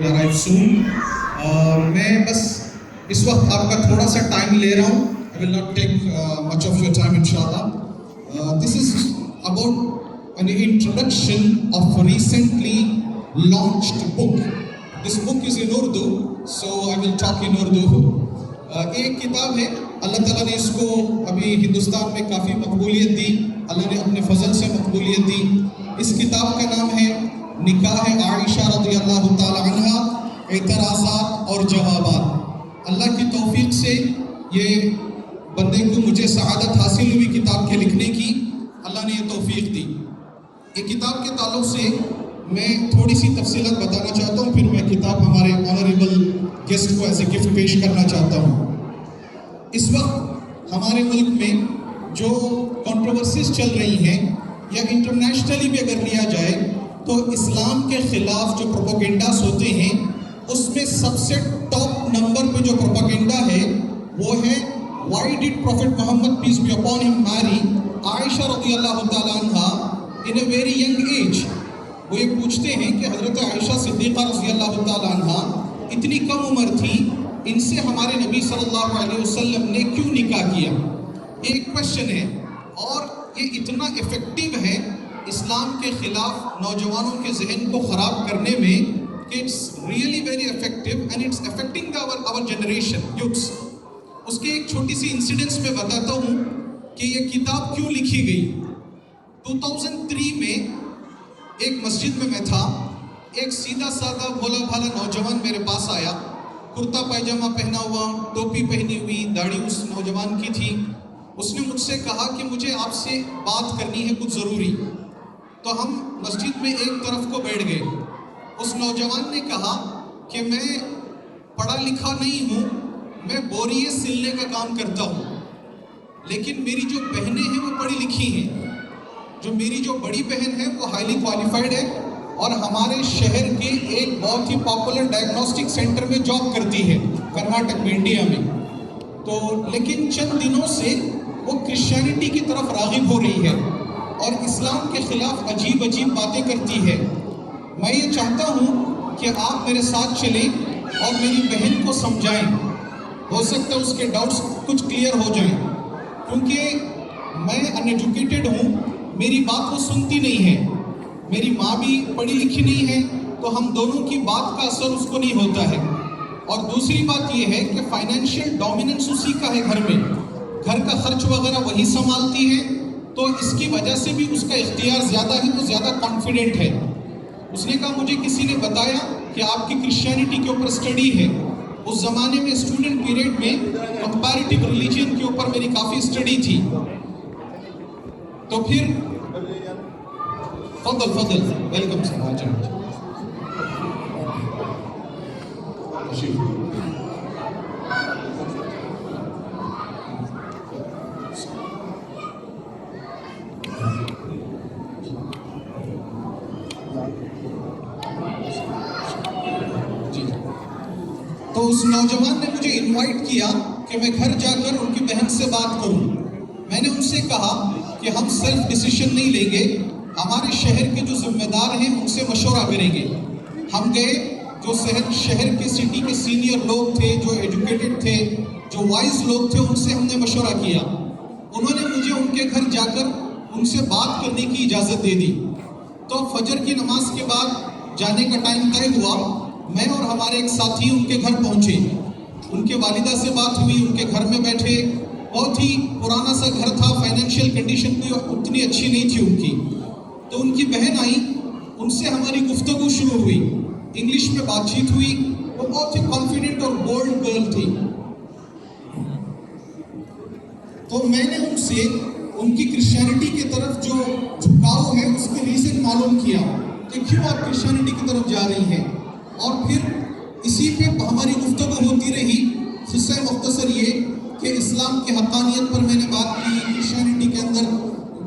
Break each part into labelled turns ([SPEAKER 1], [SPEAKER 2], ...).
[SPEAKER 1] arrive soon. میں بس اس وقت آپ کا تھوڑا سا ٹائم لے رہا ہوں. I will not take much of your time inshallah. This is about an introduction of a recently launched book. This book is in Urdu, so I will talk in Urdu. ایک کتاب ہے, اللہ تعالیٰ نے اس کو ابھی ہندوستان میں کافی مقبولیت دی, اللہ نے اپنے فضل سے مقبولیت دی. اس کتاب کا نام ہے نکاح عائشہ رضی اللہ تعالی عنہ, اعتراضات اور جوابات. اللہ کی توفیق سے یہ بندے کو مجھے سعادت حاصل ہوئی کتاب کے لکھنے کی, اللہ نے یہ توفیق دی. یہ کتاب کے تعلق سے میں تھوڑی سی تفصیلات بتانا چاہتا ہوں, پھر میں کتاب ہمارے آنریبل گیسٹ کو ایز اے گفٹ پیش کرنا چاہتا ہوں. اس وقت ہمارے ملک میں جو کنٹروورسیز چل رہی ہیں, یا انٹرنیشنلی بھی اگر لیا جائے تو اسلام کے خلاف جو پروپیگنڈاز ہوتے ہیں, اس میں سب سے ٹاپ نمبر پہ جو پروپیگنڈا ہے وہ ہے why did Prophet Muhammad peace be upon him marry عائشہ رضی اللہ تعالیٰ عنہ in a very young age. وہ یہ پوچھتے ہیں کہ حضرت عائشہ صدیقہ رضی اللہ تعالیٰ عنہ اتنی کم عمر تھی, ان سے ہمارے نبی صلی اللہ علیہ وسلم نے کیوں نکاح کیا. ایک کوشچن ہے, اور یہ اتنا افیکٹو ہے اسلام کے خلاف نوجوانوں کے ذہن کو خراب کرنے میں کہ it's really very effective and it's affecting our generation youths. اس کے ایک چھوٹی سی انسیڈنس میں بتاتا ہوں کہ یہ کتاب کیوں لکھی گئی. 2003 میں ایک مسجد میں تھا, ایک سیدھا سادہ بھولا بھالا نوجوان میرے پاس آیا, کرتا پائجامہ پہنا ہوا, ٹوپی پہنی ہوئی, داڑھی اس نوجوان کی تھی. اس نے مجھ سے کہا کہ مجھے آپ سے بات کرنی ہے کچھ ضروری. تو ہم مسجد میں ایک طرف کو بیٹھ گئے. اس نوجوان نے کہا کہ میں پڑھا لکھا نہیں ہوں, میں بوریے سلنے کا کام کرتا ہوں, لیکن میری جو بہنیں ہیں وہ پڑھی لکھی ہیں. جو میری جو بڑی بہن ہے وہ ہائیلی کوالیفائڈ ہے اور ہمارے شہر کے ایک بہت ہی پاپولر ڈائگنوسٹک سینٹر میں جاب کرتی ہے کرناٹک میں, انڈیا میں. تو لیکن چند دنوں سے وہ کرسچینٹی کی طرف راغب ہو رہی ہے اور اسلام کے خلاف عجیب عجیب باتیں کرتی ہے. میں یہ چاہتا ہوں کہ آپ میرے ساتھ چلیں اور میری بہن کو سمجھائیں, ہو سکتا ہے اس کے ڈاؤٹس کچھ کلیئر ہو جائیں, کیونکہ میں ان ایجوکیٹڈ ہوں, میری بات وہ سنتی نہیں ہے. میری ماں بھی پڑھی لکھی نہیں ہے, تو ہم دونوں کی بات کا اثر اس کو نہیں ہوتا ہے. اور دوسری بات یہ ہے کہ فائنینشیل ڈومیننس اسی کا ہے گھر میں, گھر کا خرچ وغیرہ وہی سنبھالتی ہے, تو اس کی وجہ سے بھی اس کا اختیار زیادہ ہے, تو زیادہ کانفیڈنٹ ہے. اس نے کہا مجھے کسی نے بتایا کہ آپ کی کرسچینٹی کے اوپر اسٹڈی ہے. اس زمانے میں اسٹوڈنٹ پیریڈ میں کمپیریٹیو ریلیجن کے اوپر میری کافی اسٹڈی تھی. تو پھر فضل ویلکم سر, آ جائیں. تو اس نوجوان نے مجھے انوائٹ کیا کہ میں گھر جا کر ان کی بہن سے بات کروں. میں نے ان سے کہا کہ ہم سیلف ڈیسیشن نہیں لیں گے, ہمارے شہر کے جو ذمہ دار ہیں ان سے مشورہ کریں گے. ہم گئے, جو شہر کے سٹی کے سینئر لوگ تھے, جو ایجوکیٹڈ تھے, جو وائز لوگ تھے, ان سے ہم نے مشورہ کیا. انہوں نے مجھے ان کے گھر جا کر ان سے بات کرنے کی اجازت دے دی. تو فجر کی نماز کے بعد جانے کا ٹائم طے ہوا. میں اور ہمارے ایک ساتھی ان کے گھر پہنچے, ان کے والدہ سے بات ہوئی, ان کے گھر میں بیٹھے. بہت ہی پرانا سا گھر تھا, فائنینشیل کنڈیشن بھی اتنی اچھی نہیں تھی ان کی. تو ان کی بہن آئی, ان سے ہماری گفتگو شروع ہوئی, انگلش میں بات چیت ہوئی. وہ بہت ہی کانفیڈنٹ اور بولڈ گرل تھی. تو میں نے ان سے ان کی کرسچینٹی کی طرف جو جھکاؤ ہے اس کے ریزن معلوم کیا کہ کیوں آپ کرسچینٹی کی طرف جا رہی ہیں. اور پھر اسی پہ ہماری گفتگو ہوتی رہی. قصہ مختصر یہ کہ اسلام کی حقانیت پر میں نے بات کی, کرسچینٹی کے اندر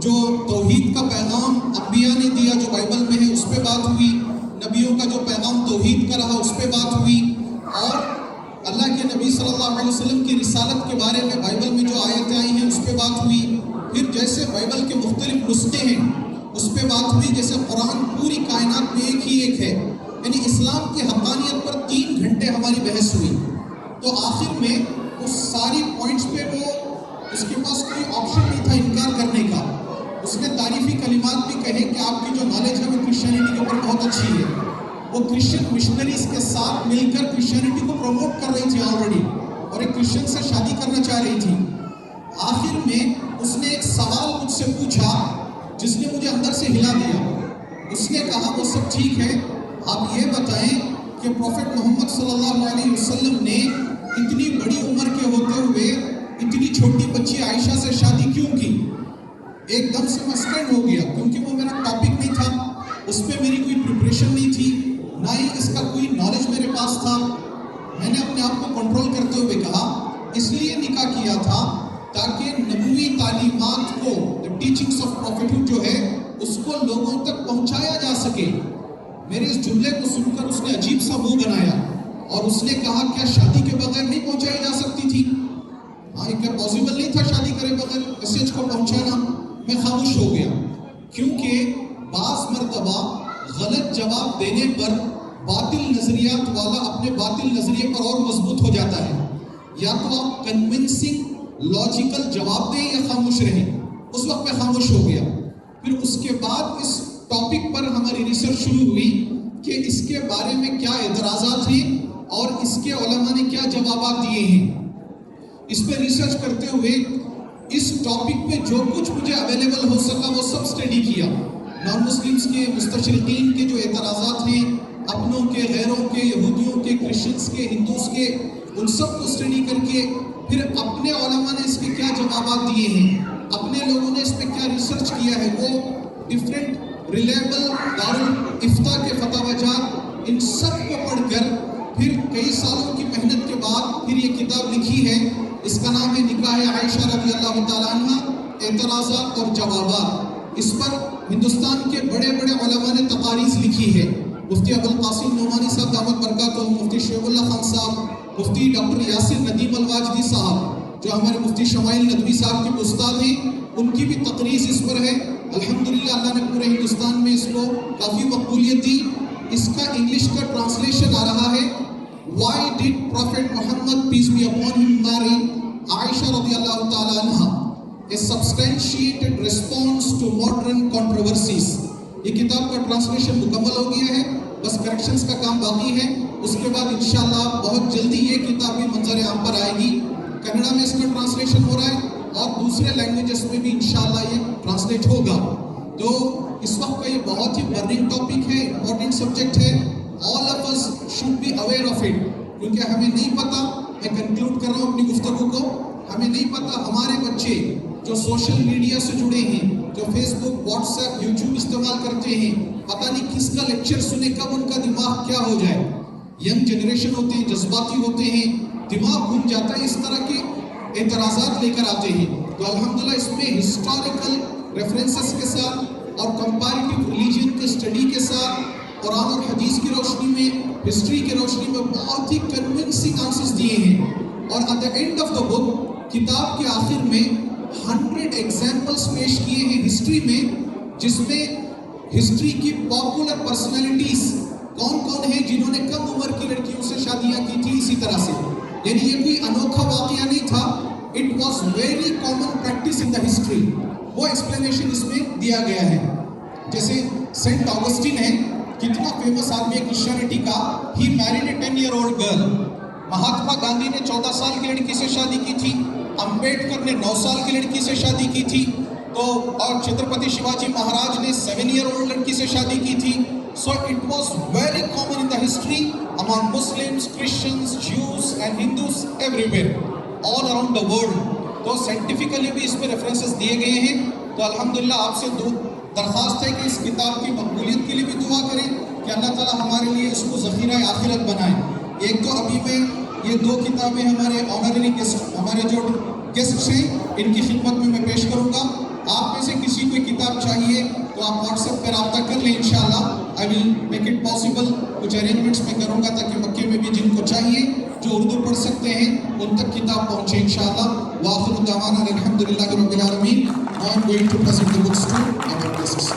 [SPEAKER 1] جو توحید کا پیغام انبیاء نے دیا جو بائبل میں ہے اس پہ بات ہوئی, نبیوں کا جو پیغام توحید کا رہا اس پہ بات ہوئی, اور اللہ کے نبی صلی اللہ علیہ وسلم کی رسالت کے بارے میں بائبل میں جو آیتیں آئی ہیں اس پہ بات ہوئی. پھر جیسے بائبل کے مختلف نسخے ہیں اس پہ بات ہوئی, جیسے قرآن پوری کائنات میں ایک ہی ایک ہے, یعنی اسلام کی حقانیت پر تو آخر میں وہ ساری پوائنٹس پہ وہ اس کے پاس کوئی آپشن نہیں تھا انکار کرنے کا. اس نے تعریفی کلمات بھی کہے کہ آپ کی جو نالج ہے وہ کرسچینٹی کے اوپر بہت اچھی ہے. وہ کرسچن مشنریز کے ساتھ مل کر کرسچینٹی کو پروموٹ کر رہی تھی آلریڈی, اور ایک کرسچن سے شادی کرنا چاہ رہی تھی. آخر میں اس نے ایک سوال مجھ سے پوچھا جس نے مجھے اندر سے ہلا دیا. اس نے کہا وہ سب ٹھیک ہے, آپ یہ بتائیں کہ پروفٹ محمد صلی اللہ علیہ وسلم نے اتنی بڑی عمر کے ہوتے ہوئے اتنی چھوٹی بچی عائشہ سے شادی کیوں کی؟ ایک دم سے میں اسٹینڈ ہو گیا, کیونکہ وہ میرا ٹاپک نہیں تھا, اس پہ میری کوئی پریپریشن نہیں تھی, نہ ہی اس کا کوئی نالج میرے پاس تھا. میں نے اپنے آپ کو کنٹرول کرتے ہوئے کہا اس لیے نکاح کیا تھا تاکہ نبوی تعلیمات کو, ٹیچنگس آف پروفیٹہڈ جو ہے, اس کو لوگوں تک پہنچایا جا سکے. میرے اس جملے کو سن کر اس نے عجیب سا منہ بنایا اور اس نے کہا کیا شادی کے بغیر نہیں پہنچائی جا سکتی تھی؟ ہاں, کیا پاسبل نہیں تھا شادی کرے بغیر میسیج کو پہنچانا؟ میں خاموش ہو گیا, کیونکہ بعض مرتبہ غلط جواب دینے پر باطل نظریات والا اپنے باطل نظریے پر اور مضبوط ہو جاتا ہے. یا تو آپ کنونسنگ لاجیکل جواب دیں یا خاموش رہیں. اس وقت میں خاموش ہو گیا. پھر اس کے بعد اس ٹاپک پر ہماری ریسرچ شروع ہوئی کہ اس کے بارے میں کیا اعتراضات ہیں اور اس کے علماء نے کیا جوابات دیے ہیں. اس پہ ریسرچ کرتے ہوئے اس ٹاپک پہ جو کچھ مجھے اویلیبل ہو سکا وہ سب اسٹڈی کیا. نان مسلمز کے, مستشرقین کے جو اعتراضات ہیں, اپنوں کے, غیروں کے, یہودیوں کے, کرسچنز کے, ہندوز کے, ان سب کو اسٹڈی کر کے پھر اپنے علماء نے اس کے کیا جوابات دیے ہیں, اپنے لوگوں نے اس پہ کیا ریسرچ کیا ہے, وہ ڈفرینٹ ریلیبل دارالفتہ کے فتاوی جات, ان سب کو پڑھ کر پھر کئی سالوں کی محنت کے بعد پھر یہ کتاب لکھی ہے. اس کا نام ہے نکاح عائشہ رضی اللہ تعالیٰ عنہ, اعتراضات اور جوابات. اس پر ہندوستان کے بڑے بڑے علماء نے تقاریض لکھی ہے. مفتی ابوالقاسم نعمانی صاحب دامت برکاتہ, مفتی شعیب اللہ خان صاحب, مفتی ڈاکٹر یاسر ندیم الواجدی صاحب جو ہمارے مفتی شمائل ندوی صاحب کے استاد ہیں, ان کی بھی تقریر اس پر ہے. الحمدللہ اللہ نے پورے ہندوستان میں اس کو کافی مقبولیت دی. اس کا انگلش کا ٹرانسلیشن آ رہا ہے, Why did Prophet Muhammad, peace be upon him, marry Aisha radiallahu ta'ala anha? A substantiated response to modern controversies. یہ کتاب کا ٹرانسلیشن مکمل ہو گیا ہے, بس کریکشنز کا کام باقی ہے. اس کے بعد انشاءاللہ بہت جلدی یہ کتاب بھی منظر عام پر آئے گی. کنڑا میں اس کا ٹرانسلیشن ہو رہا ہے اور دوسرے لینگویجز میں بھی انشاءاللہ یہ ٹرانسلیٹ ہوگا. تو اس وقت کا یہ بہت ہی برننگ ٹاپک ہے, امپورٹنٹ سبجیکٹ ہے. All of us should be aware of it. کیونکہ ہمیں نہیں پتا, میں کنکلوڈ کر رہا ہوں اپنی گفتگو کو, ہمیں نہیں پتا ہمارے بچے جو سوشل میڈیا سے جڑے ہیں, جو فیس بک, واٹس ایپ, یوٹیوب استعمال کرتے ہیں, پتہ نہیں کس کا لیکچر سنے کب ان کا دماغ کیا ہو جائے. ینگ جنریشن ہوتے ہیں, جذباتی ہوتے ہیں, دماغ گھوم جاتا ہے, اس طرح کے اعتراضات لے کر آتے ہیں. تو الحمدللہ اس میں ہسٹوریکل ریفرنسز کے ساتھ اور کمپیریٹیو ریلیجن کے اسٹڈی کے ساتھ, قرآن اور حدیث کی روشنی میں, ہسٹری کی روشنی میں بہت ہی کنونسنگ آنسرز دیے ہیں. اور at the end of the book, کتاب کے آخر میں 100 ایگزامپلس پیش کیے ہیں ہسٹری میں, جس میں ہسٹری کی پاپولر پرسنالٹیز کون کون ہیں جنہوں نے کم عمر کی لڑکیوں سے شادیاں کی تھی. اسی طرح سے یعنی یہ کوئی انوکھا واقعہ نہیں تھا, it was very common practice in the history. وہ ایکسپلینیشن اس میں دیا گیا ہے. جیسے سینٹ آگسٹین ہے, کتنا فیمس آدمی ہے کرسچینٹی کا, ہی میریڈ اے 10-year-old گرل. مہاتما گاندھی نے 14 سال کی لڑکی سے شادی کی تھی, امبیڈکر نے 9 سال کی لڑکی سے شادی کی تھی, تو اور چھترپتی شیواجی مہاراج نے 7-year-old لڑکی سے شادی کی تھی. So it was very common in the history among Muslims, Christians, Jews and Hindus everywhere, all around the world. تو سائنٹیفکلی بھی اس میں ریفرنسز دیے گئے ہیں. تو الحمدللہ آپ سے درخواست ہے کہ اس کتاب کی مقبولیت کے لیے بھی دعا کریں کہ اللہ تعالیٰ ہمارے لیے اس کو ذخیرہ آخرت بنائے. ایک تو ابھی میں یہ 2 کتابیں ہمارے آنرری گیسٹ, ہمارے جو گیسٹس ہیں, ان کی خدمت میں پیش کروں گا. آپ میں سے کسی کو کتاب چاہیے تو آپ واٹس ایپ پہ رابطہ کر لیں, انشاءاللہ I will make it possible. کچھ ارینجمنٹس میں کروں گا تاکہ مکے میں بھی جن کو چاہیے, جو اردو پڑھ سکتے ہیں, ان تک کتاب پہنچے انشاءاللہ. وآخر دعوانا الحمدللہ رب العالمین. Now I'm going to present the books to our guests.